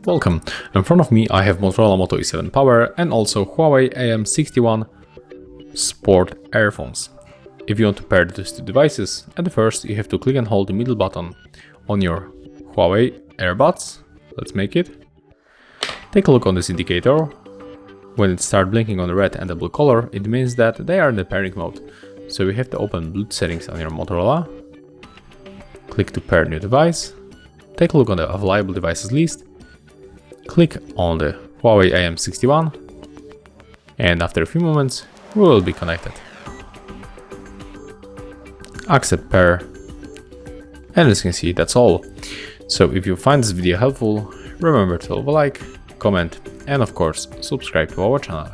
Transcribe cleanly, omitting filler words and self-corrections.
Welcome. In front of me I have Motorola Moto E7 Power and also HUAWEI AM61 Sport earphones. If you want to pair these two devices, at first you have to click and hold the middle button on your HUAWEI Earbuds. Let's make it. Take a look on this indicator. When it starts blinking on the red and the blue color, it means that they are in the pairing mode. So you have to open Bluetooth settings on your Motorola. Click to pair new device. Take a look on the available devices list. Click on the HUAWEI AM61, and after a few moments we will be connected. Accept pair, and as you can see, that's all. So if you find this video helpful, remember to leave a like, comment, and of course subscribe to our channel.